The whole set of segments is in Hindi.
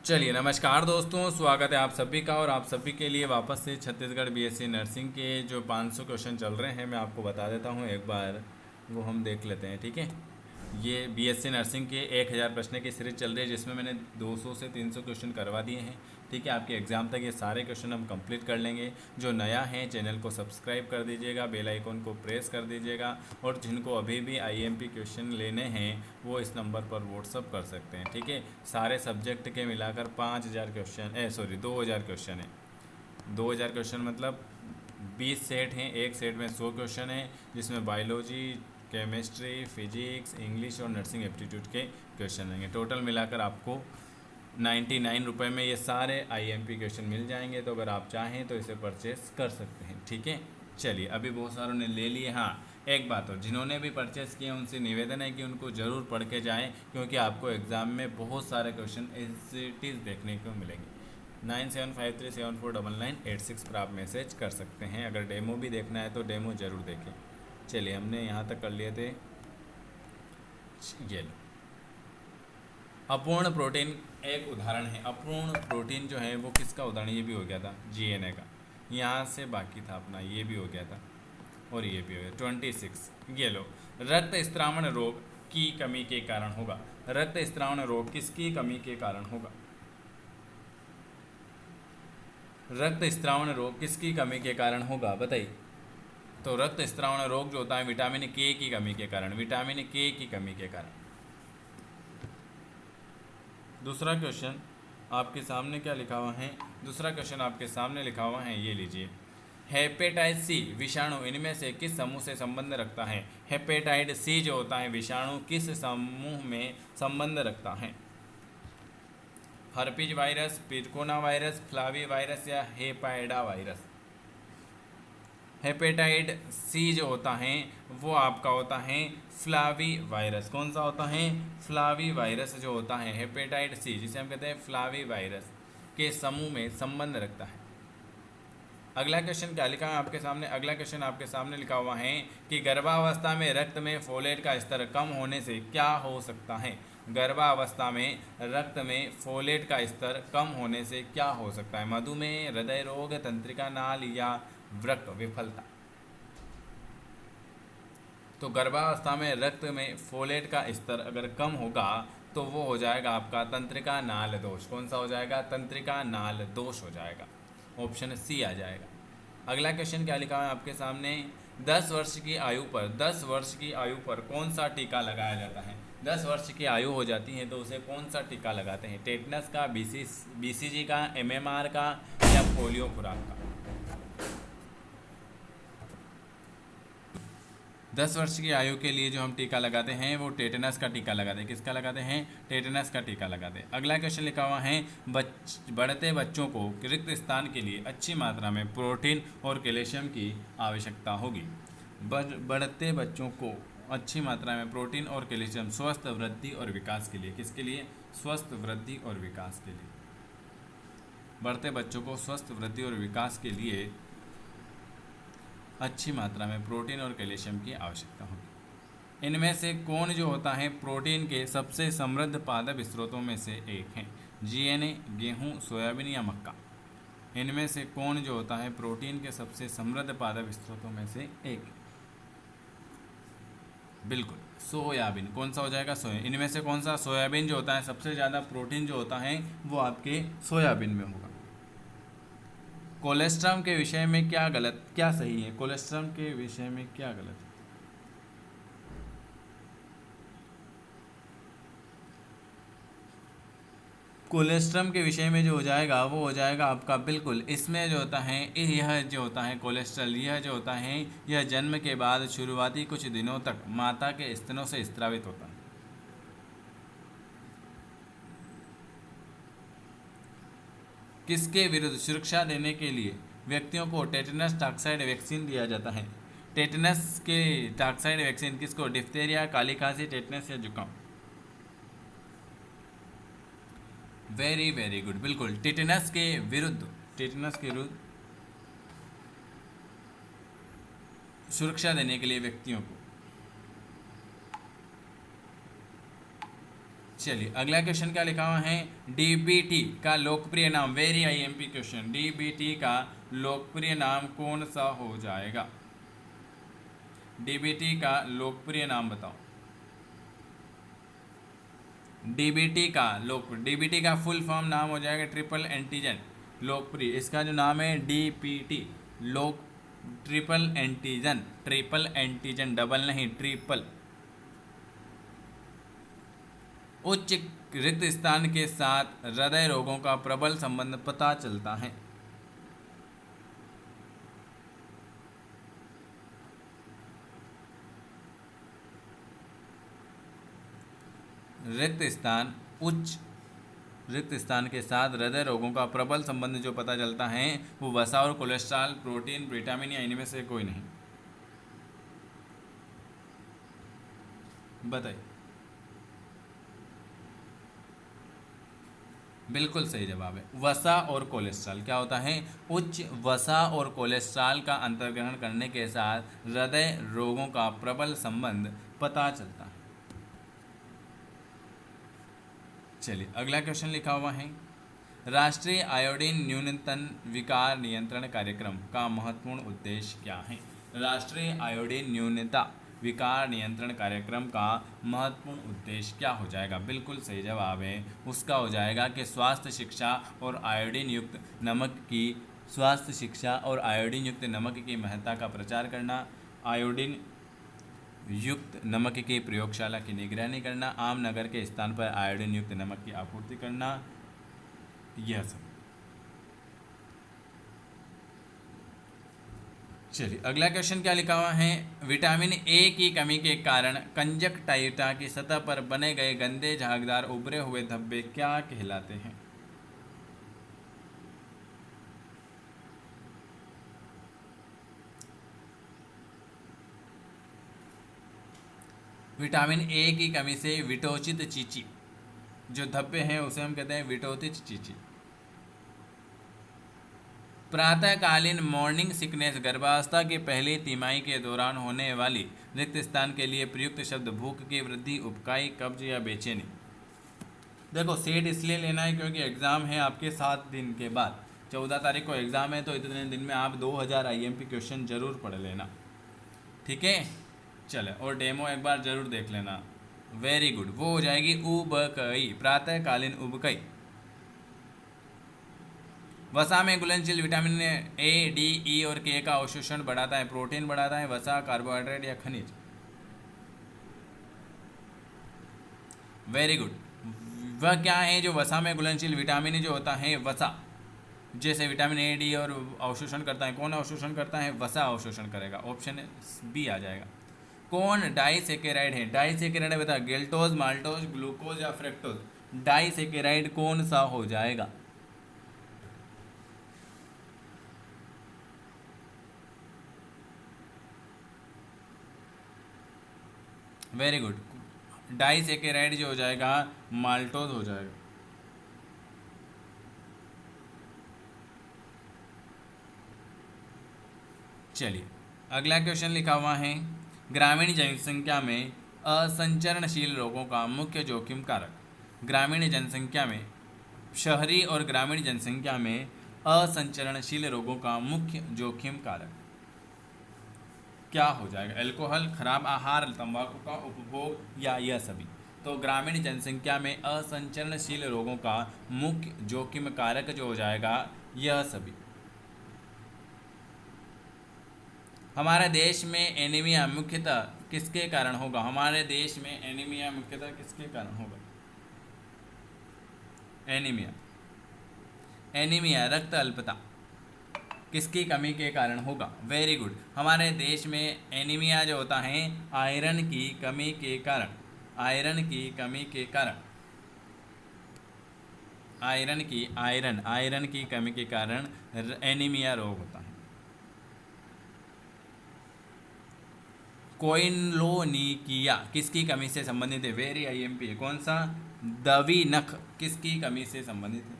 चलिए नमस्कार दोस्तों, स्वागत है आप सभी का। और आप सभी के लिए वापस से छत्तीसगढ़ बीएससी नर्सिंग के जो 500 क्वेश्चन चल रहे हैं मैं आपको बता देता हूं। एक बार वो हम देख लेते हैं, ठीक है। ये बीएससी नर्सिंग के 1000 प्रश्न की सीरीज चल रही है, जिसमें मैंने 200 से 300 क्वेश्चन करवा दिए हैं, ठीक है। आपके एग्ज़ाम तक ये सारे क्वेश्चन हम कंप्लीट कर लेंगे। जो नया है चैनल को सब्सक्राइब कर दीजिएगा, बेल आइकन को प्रेस कर दीजिएगा। और जिनको अभी भी आईएमपी क्वेश्चन लेने हैं वो इस नंबर पर व्हाट्सअप कर सकते हैं, ठीक है। सारे सब्जेक्ट के मिलाकर 5000 क्वेश्चन 2000 क्वेश्चन है। 2000 क्वेश्चन मतलब 20 सेट हैं, एक सेट में 100 क्वेश्चन है, जिसमें बायोलॉजी, केमिस्ट्री, फिजिक्स, इंग्लिश और नर्सिंग एप्टीट्यूड के क्वेश्चन रहेंगे। टोटल मिलाकर आपको 99 रुपये में ये सारे आईएमपी क्वेश्चन मिल जाएंगे। तो अगर आप चाहें तो इसे परचेस कर सकते हैं, ठीक है। चलिए, अभी बहुत सारों ने ले लिए। हाँ, एक बात और, जिन्होंने भी परचेस किए उनसे निवेदन है कि उनको ज़रूर पढ़ के जाएँ, क्योंकि आपको एग्ज़ाम में बहुत सारे क्वेश्चन एज देखने को मिलेंगे। 9753749986 पर आप मैसेज कर सकते हैं। अगर डेमो भी देखना है तो डेमो ज़रूर देखें। चलिए, हमने यहाँ तक कर लिए थे। ये लो, अपूर्ण प्रोटीन एक उदाहरण है। अपूर्ण प्रोटीन जो है वो किसका उदाहरण, ये भी हो गया था जीएनए का। यहाँ से बाकी था अपना, ये भी हो गया था और ये भी हो गया। 26 ये लो, रक्त स्त्रावण रोग की कमी के कारण होगा। रक्त स्त्रावण रोग किसकी कमी के कारण होगा? रक्त स्त्रावण रोग किसकी कमी के कारण होगा, बताइए। तो रक्त स्त्रावण रोग जो होता है विटामिन के की कमी के कारण, विटामिन के की कमी के कारण। दूसरा क्वेश्चन आपके सामने क्या लिखा हुआ है? दूसरा क्वेश्चन आपके सामने लिखा हुआ है, ये लीजिए। हेपेटाइटिस सी विषाणु इनमें से किस समूह से संबंध रखता है? हेपेटाइटिस सी जो होता है विषाणु किस समूह में संबंध रखता है? हर्पीज वायरस, पिरकोना वायरस, फ्लावी वायरस या हेपाइडा वायरस? हेपेटाइट सी जो होता है वो आपका होता है फ्लावी वायरस। कौन सा होता है? फ्लावी वायरस जो होता है हेपेटाइट सी, जिसे हम कहते हैं फ्लावी वायरस, के समूह में संबंध रखता है। अगला क्वेश्चन क्या लिखा है आपके सामने? अगला क्वेश्चन आपके सामने लिखा हुआ है कि गर्भावस्था में रक्त में फोलेट का स्तर कम होने से क्या हो सकता है? गर्भावस्था में रक्त में फोलेट का स्तर कम होने से क्या हो सकता है? मधुमेह, हृदय रोग, तंत्रिका नाल या वृक्क विफलता? तो गर्भावस्था में रक्त में फोलेट का स्तर अगर कम होगा तो वो हो जाएगा आपका तंत्रिका नाल दोष। कौन सा हो जाएगा? तंत्रिका नाल दोष हो जाएगा। ऑप्शन सी आ जाएगा। अगला क्वेश्चन क्या लिखा है आपके सामने? 10 वर्ष की आयु पर 10 वर्ष की आयु पर कौन सा टीका लगाया जाता है? 10 वर्ष की आयु हो जाती है तो उसे कौन सा टीका लगाते हैं? टेटनस का, बीसीजी का, एमएमआर का या पोलियो खुराक का? 10 वर्ष की आयु के लिए जो हम टीका लगाते हैं वो टेटनस का टीका लगाते हैं। किसका लगाते हैं? टेटनस का टीका लगाते हैं। अगला क्वेश्चन लिखा हुआ है, बढ़ते बच्चों को रिक्त स्थान के लिए अच्छी मात्रा में प्रोटीन और कैल्शियम की आवश्यकता होगी। बढ़ते बच्चों को अच्छी मात्रा में प्रोटीन और कैल्शियम स्वस्थ वृद्धि और विकास के लिए, किसके लिए? स्वस्थ वृद्धि और विकास के लिए। बढ़ते बच्चों को स्वस्थ वृद्धि और विकास के लिए अच्छी मात्रा में प्रोटीन और कैल्शियम की आवश्यकता होगी। इनमें से कौन जो होता है प्रोटीन के सबसे समृद्ध पादप स्रोतों में से एक है? जीएनए, गेहूं, सोयाबीन या मक्का? इनमें से कौन जो होता है प्रोटीन के सबसे समृद्ध पादप स्रोतों में से एक? बिल्कुल सोयाबीन। कौन सा हो जाएगा? सोया। इनमें से कौन सा? सोयाबीन जो होता है सबसे ज़्यादा प्रोटीन जो होता है वो आपके सोयाबीन में होगा। कोलेस्ट्रॉल के विषय में क्या गलत, क्या सही है? कोलेस्ट्रॉल के विषय में क्या गलत है? कोलेस्ट्रॉल के विषय में जो हो जाएगा वो हो जाएगा आपका, बिल्कुल इसमें जो होता है, यह जो होता है कोलेस्ट्रॉल, यह जो होता है यह जन्म के बाद शुरुआती कुछ दिनों तक माता के स्तनों से स्रावित होता है। किसके विरुद्ध सुरक्षा देने के लिए व्यक्तियों को टेटनस टॉक्साइड वैक्सीन दिया जाता है? टेटनस के टॉक्साइड वैक्सीन किसको? डिप्थीरिया, काली खांसी, टेटनस या जुकाम? वेरी वेरी गुड, बिल्कुल टेटनस के विरुद्ध, टेटनस के विरुद्ध सुरक्षा देने के लिए व्यक्तियों को। चलिए अगला क्वेश्चन क्या लिखा हुआ है, डीबीटी का लोकप्रिय नाम, वेरी आईएमपी क्वेश्चन, डीबीटी का लोकप्रिय नाम कौन सा हो जाएगा? डीबीटी का लोकप्रिय नाम बताओ। डीबीटी का फुल फॉर्म नाम हो जाएगा ट्रिपल एंटीजन लोकप्रिय। इसका जो नाम है डीपीटी लोक ट्रिपल एंटीजन डबल नहीं, ट्रिपल। उच्च रिक्त स्थान के साथ हृदय रोगों का प्रबल संबंध पता चलता है। उच्च रिक्त स्थान के साथ हृदय रोगों का प्रबल संबंध जो पता चलता है वो वसा और कोलेस्ट्रॉल, प्रोटीन, विटामिन या इनमें से कोई नहीं। बताइए। बिल्कुल सही जवाब है, वसा और कोलेस्ट्रॉल। क्या होता है? उच्च वसा और कोलेस्ट्रॉल का अंतर्ग्रहण करने के साथ हृदय रोगों का प्रबल संबंध पता चलता है। चलिए अगला क्वेश्चन लिखा हुआ है, राष्ट्रीय आयोडीन न्यूनतम विकार नियंत्रण कार्यक्रम का महत्वपूर्ण उद्देश्य क्या है? राष्ट्रीय आयोडीन न्यूनता विकार नियंत्रण कार्यक्रम का महत्वपूर्ण उद्देश्य क्या हो जाएगा? बिल्कुल सही जवाब है, उसका हो जाएगा कि स्वास्थ्य शिक्षा और आयोडीन युक्त नमक की महत्ता का प्रचार करना, आयोडीन युक्त नमक की प्रयोगशाला की निगरानी करना, आम नगर के स्थान पर आयोडीन युक्त नमक की आपूर्ति करना, यह सब। चलिए अगला क्वेश्चन क्या लिखा हुआ है, विटामिन ए की कमी के कारण कंजक्टाइवा की सतह पर बने गए गंदे झागदार उभरे हुए धब्बे क्या कहलाते हैं? विटामिन ए की कमी से विटोचित चीची जो धब्बे हैं उसे हम कहते हैं विटोचित चीची। प्रातःकालीन मॉर्निंग सिकनेस गर्भावस्था की पहली तिमाही के दौरान होने वाली रिक्त स्थान के लिए प्रयुक्त शब्द, भूख की वृद्धि, उबकाई, कब्ज या बेचैनी। देखो सेट इसलिए लेना है क्योंकि एग्ज़ाम है आपके 7 दिन के बाद, 14 तारीख को एग्ज़ाम है, तो इतने दिन में आप 2000 आईएमपी क्वेश्चन जरूर पढ़ लेना, ठीक है। चले, और डेमो एक बार जरूर देख लेना। वेरी गुड, वो हो जाएगी उबकई, प्रातःकालीन उबकई। वसा में घुलनशील विटामिन ए, डी, ई और के का अवशोषण बढ़ाता है, प्रोटीन बढ़ाता है, वसा, कार्बोहाइड्रेट या खनिज। वेरी गुड, वह क्या है जो वसा में घुलनशील विटामिन जो होता है वसा, जैसे विटामिन ए, डी और अवशोषण करता है, कौन अवशोषण करता है? वसा अवशोषण करेगा, ऑप्शन बी आ जाएगा। कौन डाइसेकेराइड है? डाइसेकेराइड बता, गेल्टोज, माल्टोज, ग्लूकोज या फ्रक्टोज। डाइसेकेराइड कौन सा हो जाएगा? वेरी गुड, डाइसेकेराइड जो हो जाएगा माल्टोज हो जाएगा। चलिए अगला क्वेश्चन लिखा हुआ है, ग्रामीण जनसंख्या में असंचरणशील रोगों का मुख्य जोखिम कारक। ग्रामीण जनसंख्या में, शहरी और ग्रामीण जनसंख्या में असंचरणशील रोगों का मुख्य जोखिम कारक क्या हो जाएगा? अल्कोहल, खराब आहार, तंबाकू का उपभोग या यह सभी। तो ग्रामीण जनसंख्या में असंचरणशील रोगों का मुख्य जोखिम कारक जो हो जाएगा यह सभी। हमारे देश में एनीमिया मुख्यतः किसके कारण होगा? हमारे देश में एनीमिया मुख्यतः किसके कारण होगा? एनीमिया रक्त अल्पता किसकी कमी के कारण होगा? वेरी गुड, हमारे देश में एनीमिया जो होता है आयरन की कमी के कारण, आयरन की कमी के कारण एनीमिया रोग होता है। कोइनलोनिकिया किसकी कमी से संबंधित है? वेरी आईएमपी है, कौन सा? दवी नख किसकी कमी से संबंधित है?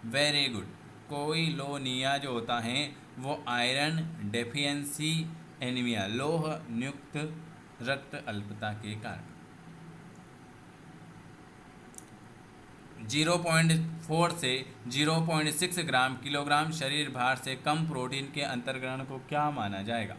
वेरी गुड, कोइलोनिया जो होता है वो आयरन डेफिशिएंसी एनीमिया, लोह युक्त रक्त अल्पता के कारण। 0.4 से 0.6 ग्राम किलोग्राम शरीर भार से कम प्रोटीन के अंतर्ग्रहण को क्या माना जाएगा?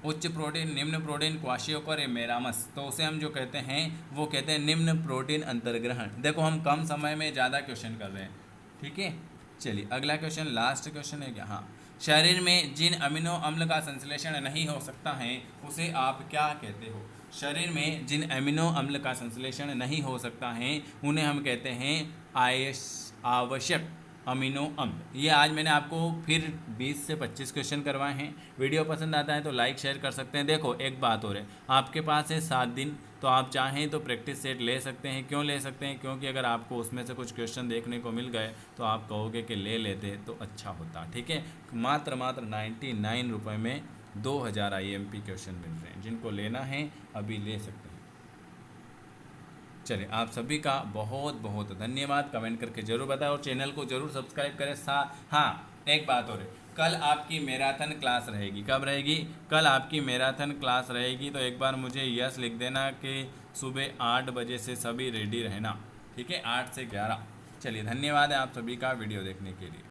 उच्च प्रोटीन, निम्न प्रोटीन, क्वाशियोकर, मेरामस। तो उसे हम जो कहते हैं वो कहते हैं निम्न प्रोटीन अंतर्ग्रहण। देखो हम कम समय में ज़्यादा क्वेश्चन कर रहे हैं, ठीक है। चलिए अगला क्वेश्चन, लास्ट क्वेश्चन है क्या? हाँ, शरीर में जिन अमीनो अम्ल का संश्लेषण नहीं हो सकता है उसे आप क्या कहते हो? शरीर में जिन अमीनो अम्ल का संश्लेषण नहीं हो सकता है उन्हें हम कहते हैं आवश्यक अमीनो अम्ल। ये आज मैंने आपको फिर 20 से 25 क्वेश्चन करवाए हैं। वीडियो पसंद आता है तो लाइक शेयर कर सकते हैं। देखो एक बात और है, आपके पास है 7 दिन, तो आप चाहें तो प्रैक्टिस सेट ले सकते हैं। क्यों ले सकते हैं? क्योंकि अगर आपको उसमें से कुछ क्वेश्चन देखने को मिल गए तो आप कहोगे कि ले लेते तो अच्छा होता, ठीक है। मात्र 99 रुपये में 2000 IMP क्वेश्चन मिल रहे हैं। जिनको लेना है अभी ले सकते हैं। चलिए आप सभी का बहुत बहुत धन्यवाद। कमेंट करके जरूर बताएं और चैनल को जरूर सब्सक्राइब करें। हाँ, एक बात और है, कल आपकी मैराथन क्लास रहेगी। कब रहेगी? कल आपकी मैराथन क्लास रहेगी। तो एक बार मुझे यस लिख देना कि सुबह 8 बजे से सभी रेडी रहना, ठीक है, 8 से 11। चलिए धन्यवाद है आप सभी का वीडियो देखने के लिए।